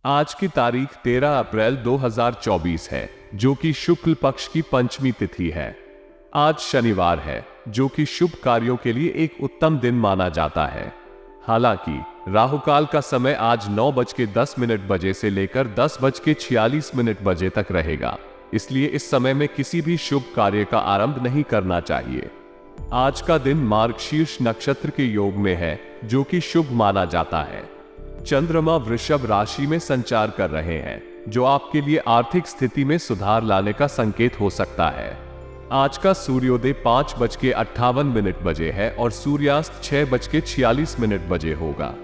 आज की तारीख 13 अप्रैल 2024 है, जो कि शुक्ल पक्ष की पंचमी तिथि है। आज शनिवार है, जो कि शुभ कार्यों के लिए एक उत्तम दिन माना जाता है। हालांकि राहुकाल का समय आज 9:10 बजे से लेकर 10:46 बजे तक रहेगा, इसलिए इस समय में किसी भी शुभ कार्य का आरंभ नहीं करना चाहिए। आज का दिन मार्गशीर्ष नक्षत्र के योग में है, जो कि शुभ माना जाता है। चंद्रमा वृषभ राशि में संचार कर रहे हैं, जो आपके लिए आर्थिक स्थिति में सुधार लाने का संकेत हो सकता है। आज का सूर्योदय 5:58 बजे है और सूर्यास्त 6:46 बजे होगा।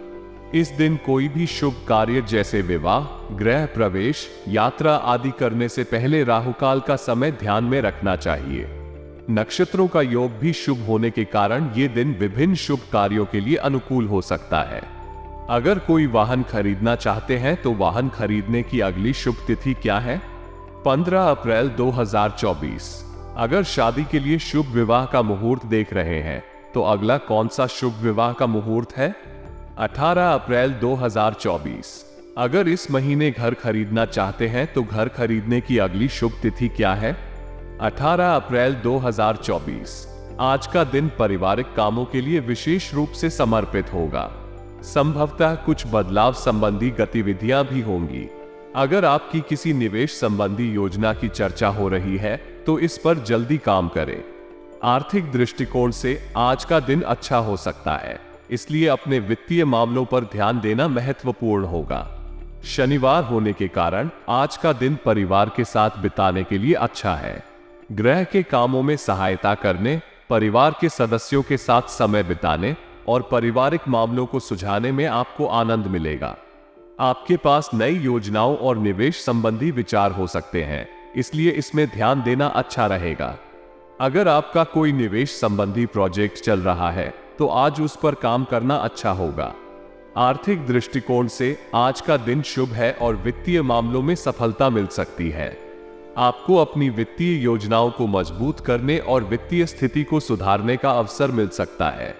इस दिन कोई भी शुभ कार्य जैसे विवाह, गृह प्रवेश, यात्रा आदि करने से पहले राहुकाल का समय ध्यान में रखना चाहिए। नक्षत्रों का योग भी शुभ होने के कारण ये दिन विभिन्न शुभ कार्यों के लिए अनुकूल हो सकता है। अगर कोई वाहन खरीदना चाहते हैं तो वाहन खरीदने की अगली शुभ तिथि क्या है? 15 अप्रैल 2024। अगर शादी के लिए शुभ विवाह का मुहूर्त देख रहे हैं तो अगला कौन सा शुभ विवाह का मुहूर्त है? 18 अप्रैल 2024। अगर इस महीने घर खरीदना चाहते हैं तो घर खरीदने की अगली शुभ तिथि क्या है? 18 अप्रैल 2024। आज का दिन पारिवारिक कामों के लिए विशेष रूप से समर्पित होगा। संभवतः कुछ बदलाव संबंधी गतिविधियां भी होंगी। अगर आपकी किसी निवेश संबंधी योजना की चर्चा हो रही है तो इस पर जल्दी काम करें। आर्थिक दृष्टिकोण से आज का दिन अच्छा हो सकता है, इसलिए अपने वित्तीय मामलों पर ध्यान देना महत्वपूर्ण होगा। शनिवार होने के कारण आज का दिन परिवार के साथ बिताने के लिए अच्छा है। गृह के कामों में सहायता करने, परिवार के सदस्यों के साथ समय बिताने और पारिवारिक मामलों को सुलझाने में आपको आनंद मिलेगा। आपके पास नई योजनाओं और निवेश संबंधी विचार हो सकते हैं, इसलिए इसमें ध्यान देना अच्छा रहेगा। अगर आपका कोई निवेश संबंधी प्रोजेक्ट चल रहा है तो आज उस पर काम करना अच्छा होगा। आर्थिक दृष्टिकोण से आज का दिन शुभ है और वित्तीय मामलों में सफलता मिल सकती है। आपको अपनी वित्तीय योजनाओं को मजबूत करने और वित्तीय स्थिति को सुधारने का अवसर मिल सकता है।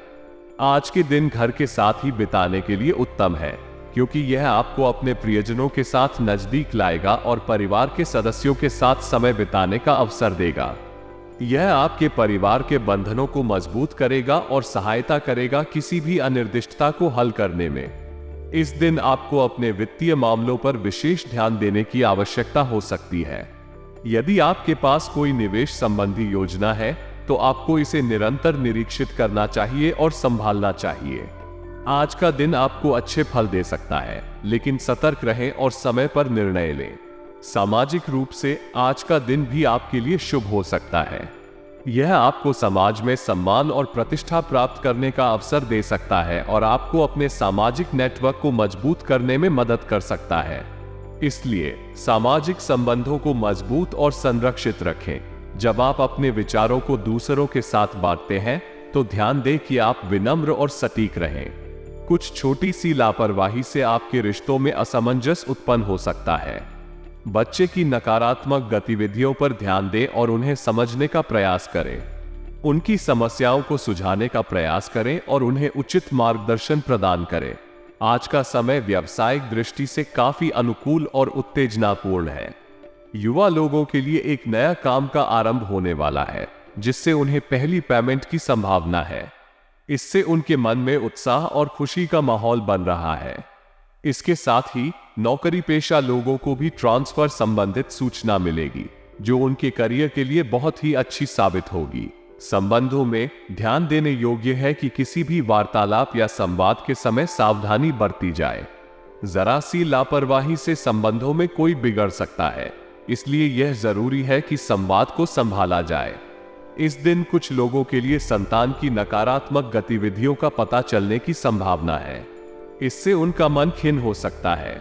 आज के दिन घर के साथ ही बिताने के लिए उत्तम है, क्योंकि यह आपको अपने प्रियजनों के साथ नजदीक लाएगा और परिवार के सदस्यों के साथ समय बिताने का अवसर देगा। यह आपके परिवार के बंधनों को मजबूत करेगा और सहायता करेगा किसी भी अनिर्दिष्टता को हल करने में। इस दिन आपको अपने वित्तीय मामलों पर विशेष ध्यान देने की आवश्यकता हो सकती है। यदि आपके पास कोई निवेश संबंधी योजना है तो आपको इसे निरंतर निरीक्षित करना चाहिए और संभालना चाहिए। आज का दिन आपको अच्छे फल दे सकता है, लेकिन सतर्क रहें और समय पर निर्णय लें। सामाजिक रूप से आज का दिन भी आपके लिए शुभ हो सकता है। यह आपको समाज में सम्मान और प्रतिष्ठा प्राप्त करने का अवसर दे सकता है और आपको अपने सामाजिक नेटवर्क को मजबूत करने में मदद कर सकता है। इसलिए सामाजिक संबंधों को मजबूत और संरक्षित रखें। जब आप अपने विचारों को दूसरों के साथ बांटते हैं तो ध्यान दें कि आप विनम्र और सटीक रहें। कुछ छोटी सी लापरवाही से आपके रिश्तों में असमंजस उत्पन्न हो सकता है। बच्चे की नकारात्मक गतिविधियों पर ध्यान दें और उन्हें समझने का प्रयास करें। उनकी समस्याओं को सुलझाने का प्रयास करें और उन्हें उचित मार्गदर्शन प्रदान करें। आज का समय व्यावसायिक दृष्टि से काफी अनुकूल और उत्तेजनापूर्ण है। युवा लोगों के लिए एक नया काम का आरंभ होने वाला है, जिससे उन्हें पहली पेमेंट की संभावना है। इससे उनके मन में उत्साह और खुशी का माहौल बन रहा है। इसके साथ ही नौकरी पेशा लोगों को भी ट्रांसफर संबंधित सूचना मिलेगी, जो उनके करियर के लिए बहुत ही अच्छी साबित होगी। संबंधों में ध्यान देने योग्य है कि किसी भी वार्तालाप या संवाद के समय सावधानी बरती जाए। जरा सी लापरवाही से संबंधों में कोई बिगड़ सकता है, इसलिए यह जरूरी है कि संवाद को संभाला जाए। इस दिन कुछ लोगों के लिए संतान की नकारात्मक गतिविधियों का पता चलने की संभावना है। इससे उनका मन खिन्न हो सकता है।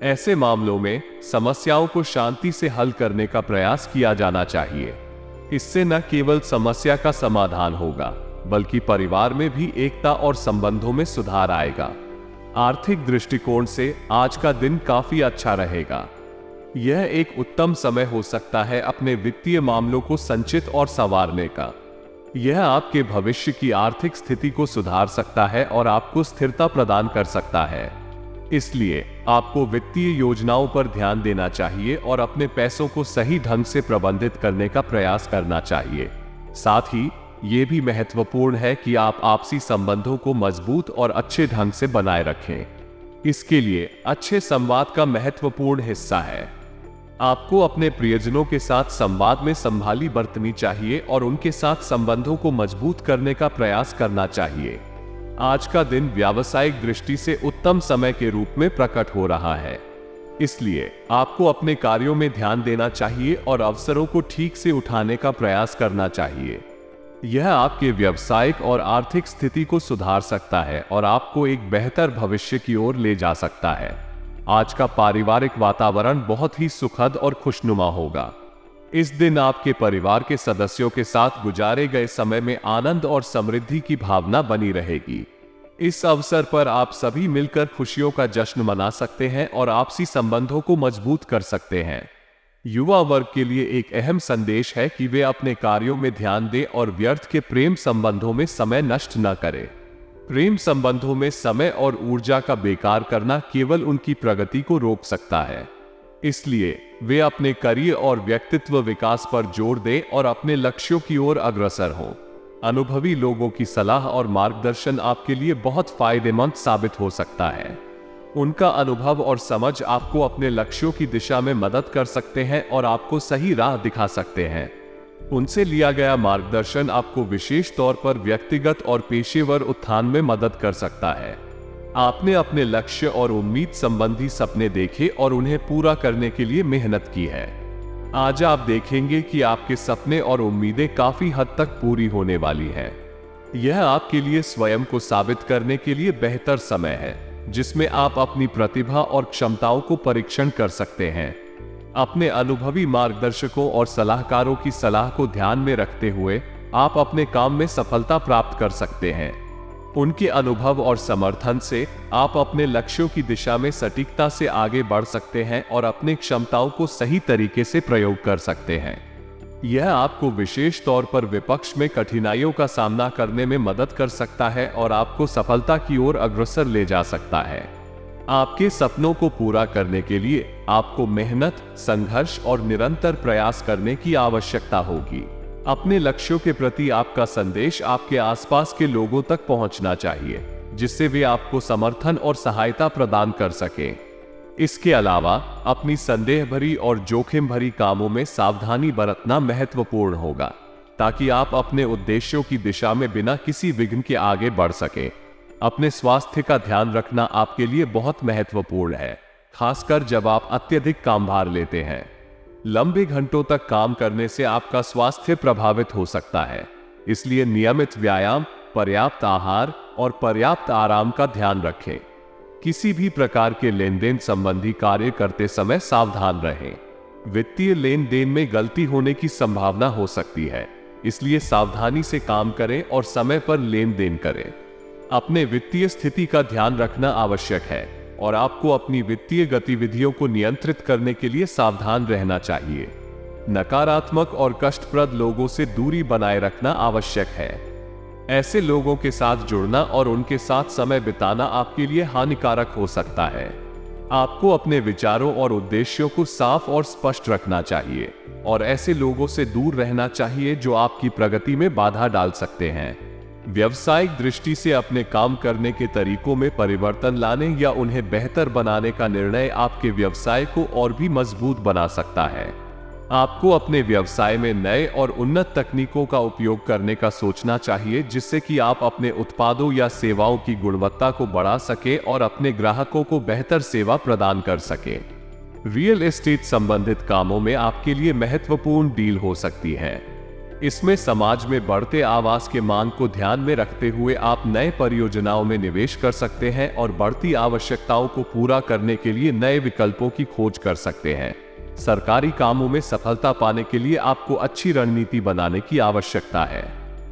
ऐसे मामलों में समस्याओं को शांति से हल करने का प्रयास किया जाना चाहिए। इससे न केवल समस्या का समाधान होगा, बल्कि परिवार में भी एकता और संबंधों में सुधार आएगा। आर्थिक दृष्टिकोण से आज का दिन काफी अच्छा रहेगा। यह एक उत्तम समय हो सकता है अपने वित्तीय मामलों को संचित और संवारने का। यह आपके भविष्य की आर्थिक स्थिति को सुधार सकता है और आपको स्थिरता प्रदान कर सकता है। इसलिए आपको वित्तीय योजनाओं पर ध्यान देना चाहिए और अपने पैसों को सही ढंग से प्रबंधित करने का प्रयास करना चाहिए। साथ ही ये भी महत्वपूर्ण है कि आप आपसी संबंधों को मजबूत और अच्छे ढंग से बनाए रखें। इसके लिए अच्छे संवाद का महत्वपूर्ण हिस्सा है। आपको अपने प्रियजनों के साथ संवाद में संभाली बरतनी चाहिए और उनके साथ संबंधों को मजबूत करने का प्रयास करना चाहिए। आज का दिन व्यावसायिक दृष्टि से उत्तम समय के रूप में प्रकट हो रहा है, इसलिए आपको अपने कार्यों में ध्यान देना चाहिए और अवसरों को ठीक से उठाने का प्रयास करना चाहिए। यह आपके व्यावसायिक और आर्थिक स्थिति को सुधार सकता है और आपको एक बेहतर भविष्य की ओर ले जा सकता है। आज का पारिवारिक वातावरण बहुत ही सुखद और खुशनुमा होगा। इस दिन आपके परिवार के सदस्यों के साथ गुजारे गए समय में आनंद और समृद्धि की भावना बनी रहेगी। इस अवसर पर आप सभी मिलकर खुशियों का जश्न मना सकते हैं और आपसी संबंधों को मजबूत कर सकते हैं। युवा वर्ग के लिए एक अहम संदेश है कि वे अपने कार्यों में ध्यान दें और व्यर्थ के प्रेम संबंधों में समय नष्ट न करें। प्रेम संबंधों में समय और ऊर्जा का बेकार करना केवल उनकी प्रगति को रोक सकता है। इसलिए वे अपने करियर और व्यक्तित्व विकास पर जोर दें और अपने लक्ष्यों की ओर अग्रसर हों। अनुभवी लोगों की सलाह और मार्गदर्शन आपके लिए बहुत फायदेमंद साबित हो सकता है। उनका अनुभव और समझ आपको अपने लक्ष्यों की दिशा में मदद कर सकते हैं और आपको सही राह दिखा सकते हैं। उनसे लिया गया मार्गदर्शन आपको विशेष तौर पर व्यक्तिगत और पेशेवर उत्थान में मदद कर सकता है। आपने अपने लक्ष्य और उम्मीद संबंधी सपने देखे और उन्हें पूरा करने के लिए मेहनत की है। आज आप देखेंगे कि आपके सपने और उम्मीदें काफी हद तक पूरी होने वाली हैं। यह आपके लिए स्वयं को साबित करने के लिए बेहतर समय है, जिसमें आप अपनी प्रतिभा और क्षमताओं को परीक्षण कर सकते हैं। अपने अनुभवी मार्गदर्शकों और सलाहकारों की सलाह को ध्यान में रखते हुए आप अपने काम में सफलता प्राप्त कर सकते हैं। उनके अनुभव और समर्थन से आप अपने लक्ष्यों की दिशा में सटीकता से आगे बढ़ सकते हैं और अपनी क्षमताओं को सही तरीके से प्रयोग कर सकते हैं। यह आपको विशेष तौर पर विपक्ष में कठिनाइयों का सामना करने में मदद कर सकता है और आपको सफलता की ओर अग्रसर ले जा सकता है। आपके सपनों को पूरा करने के लिए आपको मेहनत, संघर्ष और निरंतर प्रयास करने की आवश्यकता होगी। अपने लक्ष्यों के प्रति आपका संदेश आपके आसपास के लोगों तक पहुंचना चाहिए, जिससे वे आपको समर्थन और सहायता प्रदान कर सकें। इसके अलावा अपनी संदेह भरी और जोखिम भरी कामों में सावधानी बरतना महत्वपूर्ण होगा, ताकि आप अपने उद्देश्यों की दिशा में बिना किसी विघ्न के आगे बढ़ सकें। अपने स्वास्थ्य का ध्यान रखना आपके लिए बहुत महत्वपूर्ण है, खासकर जब आप अत्यधिक काम भार लेते हैं। लंबे घंटों तक काम करने से आपका स्वास्थ्य प्रभावित हो सकता है, इसलिए नियमित व्यायाम, पर्याप्त आहार और पर्याप्त आराम का ध्यान रखें। किसी भी प्रकार के लेन देन संबंधी कार्य करते समय सावधान रहें। वित्तीय लेन देन में गलती होने की संभावना हो सकती है, इसलिए सावधानी से काम करें और समय पर लेन देन करें। अपने वित्तीय स्थिति का ध्यान रखना आवश्यक है और आपको अपनी वित्तीय गतिविधियों को नियंत्रित करने के लिए सावधान रहना चाहिए। नकारात्मक और कष्टप्रद लोगों से दूरी बनाए रखना आवश्यक है। ऐसे लोगों के साथ जुड़ना और उनके साथ समय बिताना आपके लिए हानिकारक हो सकता है। आपको अपने विचारों और उद्देश्यों को साफ और स्पष्ट रखना चाहिए और ऐसे लोगों से दूर रहना चाहिए जो आपकी प्रगति में बाधा डाल सकते हैं। व्यावसायिक दृष्टि से अपने काम करने के तरीकों में परिवर्तन लाने या उन्हें बेहतर बनाने का निर्णय आपके व्यवसाय को और भी मजबूत बना सकता है। आपको अपने व्यवसाय में नए और उन्नत तकनीकों का उपयोग करने का सोचना चाहिए, जिससे कि आप अपने उत्पादों या सेवाओं की गुणवत्ता को बढ़ा सकें और अपने ग्राहकों को बेहतर सेवा प्रदान कर सकें। रियल एस्टेट संबंधित कामों में आपके लिए महत्वपूर्ण डील हो सकती है। इसमें समाज में बढ़ते आवास के मांग को ध्यान में रखते हुए आप नए परियोजनाओं में निवेश कर सकते हैं और बढ़ती आवश्यकताओं को पूरा करने के लिए नए विकल्पों की खोज कर सकते हैं। सरकारी कामों में सफलता पाने के लिए आपको अच्छी रणनीति बनाने की आवश्यकता है।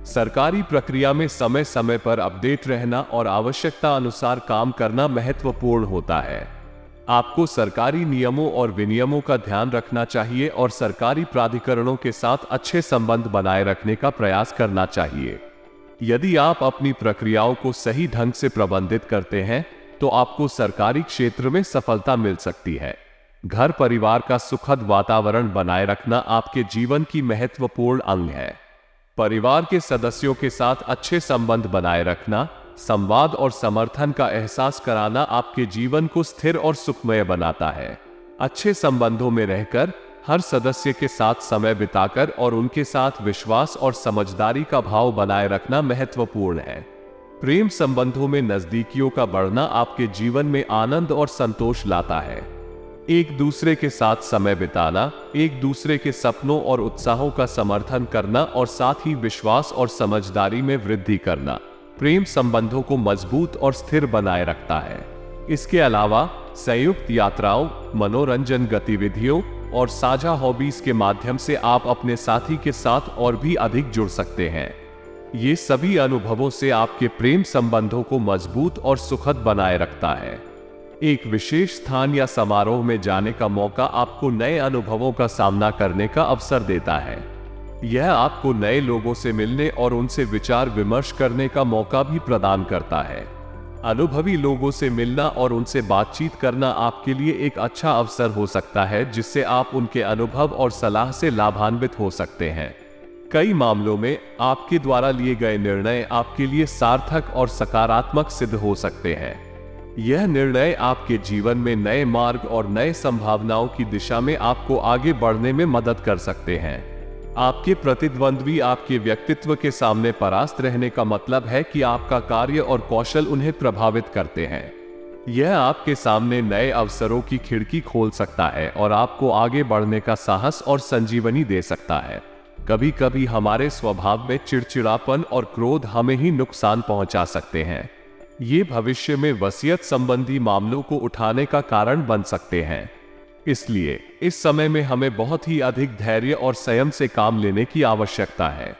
सरकारी प्रक्रिया में समय समय पर अपडेट रहना और आवश्यकता अनुसार काम करना महत्वपूर्ण होता है। आपको सरकारी नियमों और विनियमों का ध्यान रखना चाहिए और सरकारी प्राधिकरणों के साथ अच्छे संबंध बनाए रखने का प्रयास करना चाहिए। यदि आप अपनी प्रक्रियाओं को सही ढंग से प्रबंधित करते हैं तो आपको सरकारी क्षेत्र में सफलता मिल सकती है। घर परिवार का सुखद वातावरण बनाए रखना आपके जीवन की महत्वपूर्ण अंग है। परिवार के सदस्यों के साथ अच्छे संबंध बनाए रखना, संवाद और समर्थन का एहसास कराना आपके जीवन को स्थिर और सुखमय बनाता है। अच्छे संबंधों में रहकर, हर सदस्य के साथ समय बिताकर और उनके साथ विश्वास और समझदारी का भाव बनाए रखना महत्वपूर्ण है। प्रेम संबंधों में नजदीकियों का बढ़ना आपके जीवन में आनंद और संतोष लाता है। एक दूसरे के साथ समय बिताना, एक दूसरे के सपनों और उत्साहों का समर्थन करना और साथ ही विश्वास और समझदारी में वृद्धि करना प्रेम संबंधों को मजबूत और स्थिर बनाए रखता है। इसके अलावा संयुक्त यात्राओं, मनोरंजन गतिविधियों और साझा हॉबीज के माध्यम से आप अपने साथी के साथ और भी अधिक जुड़ सकते हैं। ये सभी अनुभवों से आपके प्रेम संबंधों को मजबूत और सुखद बनाए रखता है। एक विशेष स्थान या समारोह में जाने का मौका आपको नए अनुभवों का सामना करने का अवसर देता है। यह आपको नए लोगों से मिलने और उनसे विचार विमर्श करने का मौका भी प्रदान करता है। अनुभवी लोगों से मिलना और उनसे बातचीत करना आपके लिए एक अच्छा अवसर हो सकता है, जिससे आप उनके अनुभव और सलाह से लाभान्वित हो सकते हैं। कई मामलों में आपके द्वारा लिए गए निर्णय आपके लिए सार्थक और सकारात्मक सिद्ध हो सकते हैं। यह निर्णय आपके जीवन में नए मार्ग और नए संभावनाओं की दिशा में आपको आगे बढ़ने में मदद कर सकते हैं। आपके प्रतिद्वंद्वी आपके व्यक्तित्व के सामने परास्त रहने का मतलब है कि आपका कार्य और कौशल उन्हें प्रभावित करते हैं। यह आपके सामने नए अवसरों की खिड़की खोल सकता है और आपको आगे बढ़ने का साहस और संजीवनी दे सकता है। कभी कभी हमारे स्वभाव में चिड़चिड़ापन और क्रोध हमें ही नुकसान पहुंचा सकते हैं। ये भविष्य में वसीयत संबंधी मामलों को उठाने का कारण बन सकते हैं। इसलिए इस समय में हमें बहुत ही अधिक धैर्य और संयम से काम लेने की आवश्यकता है।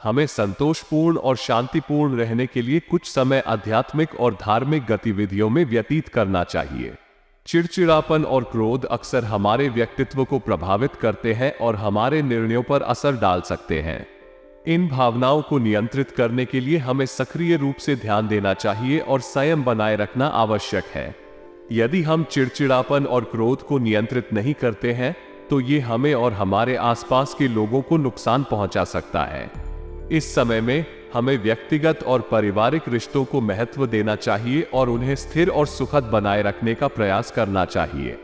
हमें संतोषपूर्ण और शांतिपूर्ण रहने के लिए कुछ समय आध्यात्मिक और धार्मिक गतिविधियों में व्यतीत करना चाहिए। चिड़चिड़ापन और क्रोध अक्सर हमारे व्यक्तित्व को प्रभावित करते हैं और हमारे निर्णयों पर असर डाल सकते हैं। इन भावनाओं को नियंत्रित करने के लिए हमें सक्रिय रूप से ध्यान देना चाहिए और संयम बनाए रखना आवश्यक है। यदि हम चिड़चिड़ापन और क्रोध को नियंत्रित नहीं करते हैं, तो ये हमें और हमारे आसपास के लोगों को नुकसान पहुंचा सकता है। इस समय में हमें व्यक्तिगत और पारिवारिक रिश्तों को महत्व देना चाहिए और उन्हें स्थिर और सुखद बनाए रखने का प्रयास करना चाहिए।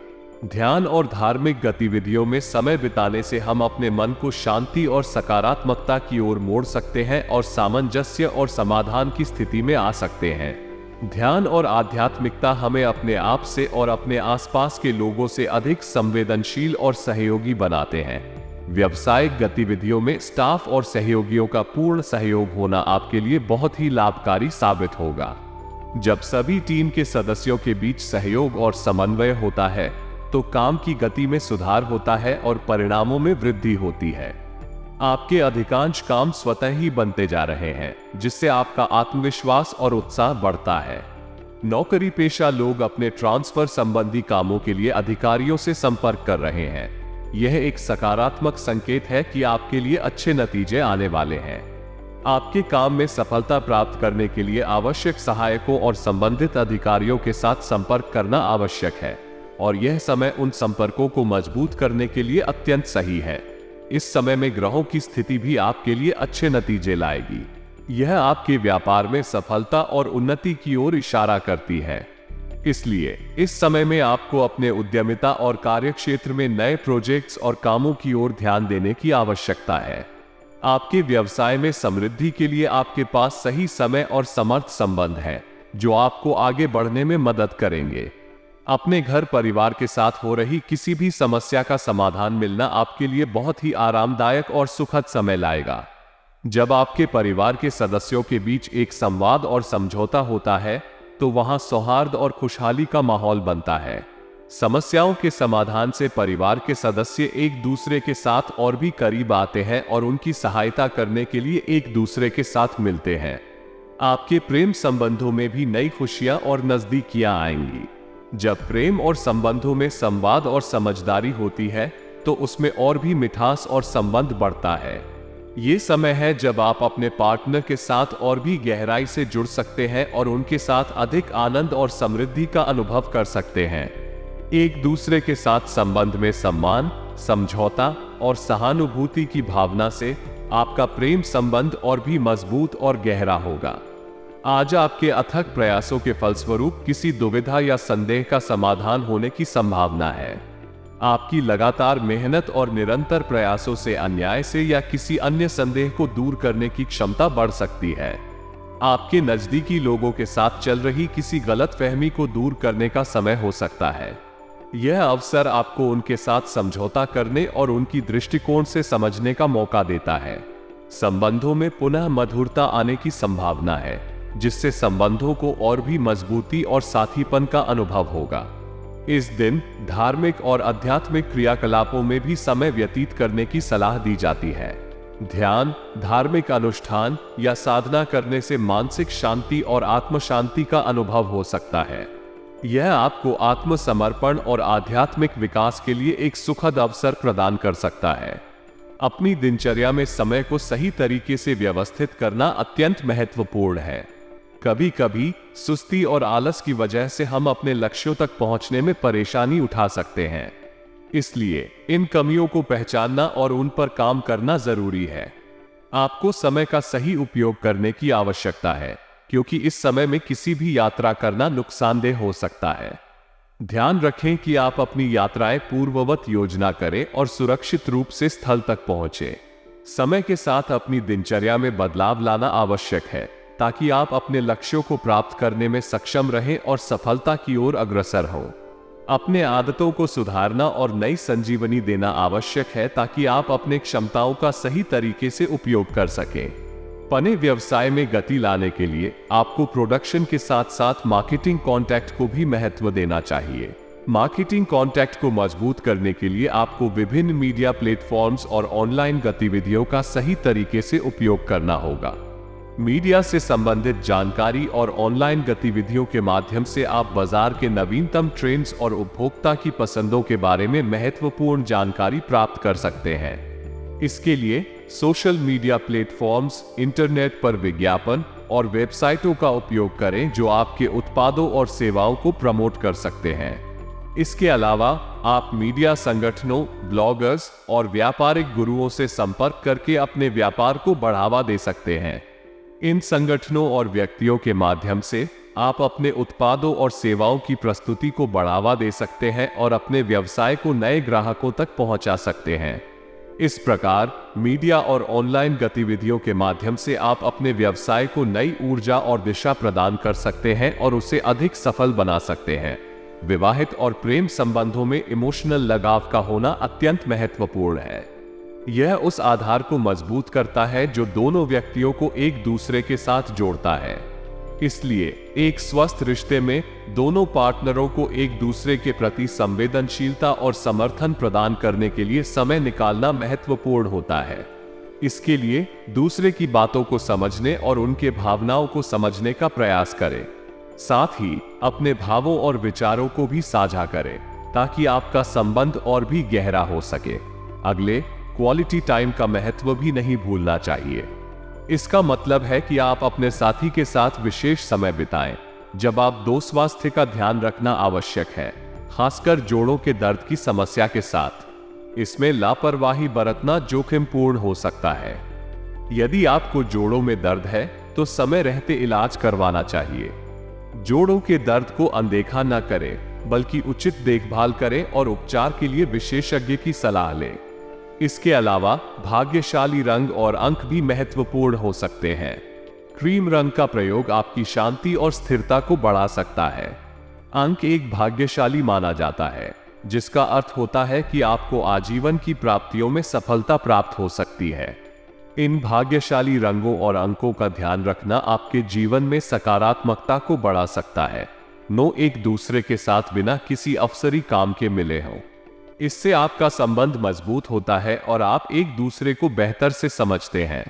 ध्यान और धार्मिक गतिविधियों में समय बिताने से हम अपने मन को शांति और सकारात्मकता की ओर मोड़ सकते हैं और सामंजस्य और समाधान की स्थिति में आ सकते हैं। ध्यान और आध्यात्मिकता हमें अपने आप से और अपने आसपास के लोगों से अधिक संवेदनशील और सहयोगी बनाते हैं। व्यावसायिक गतिविधियों में स्टाफ और सहयोगियों का पूर्ण सहयोग होना आपके लिए बहुत ही लाभकारी साबित होगा। जब सभी टीम के सदस्यों के बीच सहयोग और समन्वय होता है, तो काम की गति में सुधार होता है और परिणामों में वृद्धि होती है। आपके अधिकांश काम स्वतः ही बनते जा रहे हैं, जिससे आपका आत्मविश्वास और उत्साह बढ़ता है। नौकरी पेशा लोग अपने ट्रांसफर संबंधी कामों के लिए अधिकारियों से संपर्क कर रहे हैं। यह एक सकारात्मक संकेत है कि आपके लिए अच्छे नतीजे आने वाले हैं। आपके काम में सफलता प्राप्त करने के लिए आवश्यक सहायकों और संबंधित अधिकारियों के साथ संपर्क करना आवश्यक है, और यह समय उन संपर्कों को मजबूत करने के लिए अत्यंत सही है। इस समय में ग्रहों की स्थिति भी आपके लिए अच्छे नतीजे लाएगी। यह आपके व्यापार में सफलता और उन्नति की ओर इशारा करती है। इसलिए इस समय में आपको अपने उद्यमिता और कार्यक्षेत्र में नए प्रोजेक्ट्स और कामों की ओर ध्यान देने की आवश्यकता है। आपके व्यवसाय में समृद्धि के लिए आपके पास सही समय और समर्थ संबंध है, जो आपको आगे बढ़ने में मदद करेंगे। अपने घर परिवार के साथ हो रही किसी भी समस्या का समाधान मिलना आपके लिए बहुत ही आरामदायक और सुखद समय लाएगा। जब आपके परिवार के सदस्यों के बीच एक संवाद और समझौता होता है, तो वहां सौहार्द और खुशहाली का माहौल बनता है। समस्याओं के समाधान से परिवार के सदस्य एक दूसरे के साथ और भी करीब आते हैं और उनकी सहायता करने के लिए एक दूसरे के साथ मिलते हैं। आपके प्रेम संबंधों में भी नई खुशियां और नजदीकियां आएंगी। जब प्रेम और संबंधों में संवाद और समझदारी होती है, तो उसमें और भी मिठास और संबंध बढ़ता है। ये समय है जब आप अपने पार्टनर के साथ और भी गहराई से जुड़ सकते हैं और उनके साथ अधिक आनंद और समृद्धि का अनुभव कर सकते हैं। एक दूसरे के साथ संबंध में सम्मान, समझौता और सहानुभूति की भावना से आपका प्रेम संबंध और भी मजबूत और गहरा होगा। आज आपके अथक प्रयासों के फलस्वरूप किसी दुविधा या संदेह का समाधान होने की संभावना है। आपकी लगातार मेहनत और निरंतर प्रयासों से अन्याय से या किसी अन्य संदेह को दूर करने की क्षमता बढ़ सकती है। आपके नजदीकी लोगों के साथ चल रही किसी गलतफहमी को दूर करने का समय हो सकता है। यह अवसर आपको उनके साथ समझौता करने और उनकी दृष्टिकोण से समझने का मौका देता है। संबंधों में पुनः मधुरता आने की संभावना है, जिससे संबंधों को और भी मजबूती और साथीपन का अनुभव होगा। इस दिन धार्मिक और आध्यात्मिक क्रियाकलापों में भी समय व्यतीत करने की सलाह दी जाती है। ध्यान, धार्मिक अनुष्ठान या साधना करने से मानसिक शांति और आत्म शांति का अनुभव हो सकता है। यह आपको आत्मसमर्पण और आध्यात्मिक विकास के लिए एक सुखद अवसर प्रदान कर सकता है। अपनी दिनचर्या में समय को सही तरीके से व्यवस्थित करना अत्यंत महत्वपूर्ण है। कभी कभी सुस्ती और आलस की वजह से हम अपने लक्ष्यों तक पहुंचने में परेशानी उठा सकते हैं। इसलिए इन कमियों को पहचानना और उन पर काम करना जरूरी है। आपको समय का सही उपयोग करने की आवश्यकता है, क्योंकि इस समय में किसी भी यात्रा करना नुकसानदेह हो सकता है। ध्यान रखें कि आप अपनी यात्राएं पूर्ववत योजना करें और सुरक्षित रूप से स्थल तक पहुंचे। समय के साथ अपनी दिनचर्या में बदलाव लाना आवश्यक है, ताकि आप अपने लक्ष्यों को प्राप्त करने में सक्षम रहें और सफलता की ओर अग्रसर हों। अपने आदतों को सुधारना और नई संजीवनी देना आवश्यक है, ताकि आप अपने क्षमताओं का सही तरीके से उपयोग कर सकें। पने व्यवसाय में गति लाने के लिए आपको प्रोडक्शन के साथ साथ मार्केटिंग कॉन्टैक्ट को भी महत्व देना चाहिए। मार्केटिंग कॉन्टैक्ट को मजबूत करने के लिए आपको विभिन्न मीडिया प्लेटफॉर्म्स और ऑनलाइन गतिविधियों का सही तरीके से उपयोग करना होगा। मीडिया से संबंधित जानकारी और ऑनलाइन गतिविधियों के माध्यम से आप बाजार के नवीनतम ट्रेंड्स और उपभोक्ता की पसंदों के बारे में महत्वपूर्ण जानकारी प्राप्त कर सकते हैं। इसके लिए सोशल मीडिया प्लेटफॉर्म्स, इंटरनेट पर विज्ञापन और वेबसाइटों का उपयोग करें जो आपके उत्पादों और सेवाओं को प्रमोट कर सकते हैं। इसके अलावा आप मीडिया संगठनों, ब्लॉगर्स और व्यापारिक गुरुओं से संपर्क करके अपने व्यापार को बढ़ावा दे सकते हैं। इन संगठनों और व्यक्तियों के माध्यम से आप अपने उत्पादों और सेवाओं की प्रस्तुति को बढ़ावा दे सकते हैं और अपने व्यवसाय को नए ग्राहकों तक पहुंचा सकते हैं। इस प्रकार मीडिया और ऑनलाइन गतिविधियों के माध्यम से आप अपने व्यवसाय को नई ऊर्जा और दिशा प्रदान कर सकते हैं और उसे अधिक सफल बना सकते हैं। विवाहित और प्रेम संबंधों में इमोशनल लगाव का होना अत्यंत महत्वपूर्ण है। यह उस आधार को मजबूत करता है जो दोनों व्यक्तियों को एक दूसरे के साथ जोड़ता है। इसलिए एक स्वस्थ रिश्ते में दोनों पार्टनरों को एक दूसरे के प्रति संवेदनशीलता और समर्थन प्रदान करने के लिए समय निकालना महत्वपूर्ण होता है। इसके लिए दूसरे की बातों को समझने और उनके भावनाओं को समझने का प्रयास करें। साथ ही अपने भावों और विचारों को भी साझा करें, ताकि आपका संबंध और भी गहरा हो सके। अगले क्वालिटी टाइम का महत्व भी नहीं भूलना चाहिए। इसका मतलब है कि आप अपने साथी के साथ विशेष समय बिताएं, जब आप दो स्वास्थ्य का ध्यान रखना आवश्यक है, खासकर जोड़ों के दर्द की समस्या के साथ। इसमें लापरवाही बरतना जोखिमपूर्ण हो सकता है। यदि आपको जोड़ों में दर्द है तो समय रहते इलाज करवाना चाहिए। जोड़ों के दर्द को अनदेखा न करें, बल्कि उचित देखभाल करें और उपचार के लिए विशेषज्ञ की सलाह लें। इसके अलावा भाग्यशाली रंग और अंक भी महत्वपूर्ण हो सकते हैं। क्रीम रंग का प्रयोग आपकी शांति और स्थिरता को बढ़ा सकता है। अंक एक भाग्यशाली माना जाता है, जिसका अर्थ होता है कि आपको आजीवन की प्राप्तियों में सफलता प्राप्त हो सकती है। इन भाग्यशाली रंगों और अंकों का ध्यान रखना आपके जीवन में सकारात्मकता को बढ़ा सकता है। नो एक दूसरे के साथ बिना किसी अफसरी काम के मिले हों। इससे आपका संबंध मजबूत होता है और आप एक दूसरे को बेहतर से समझते हैं।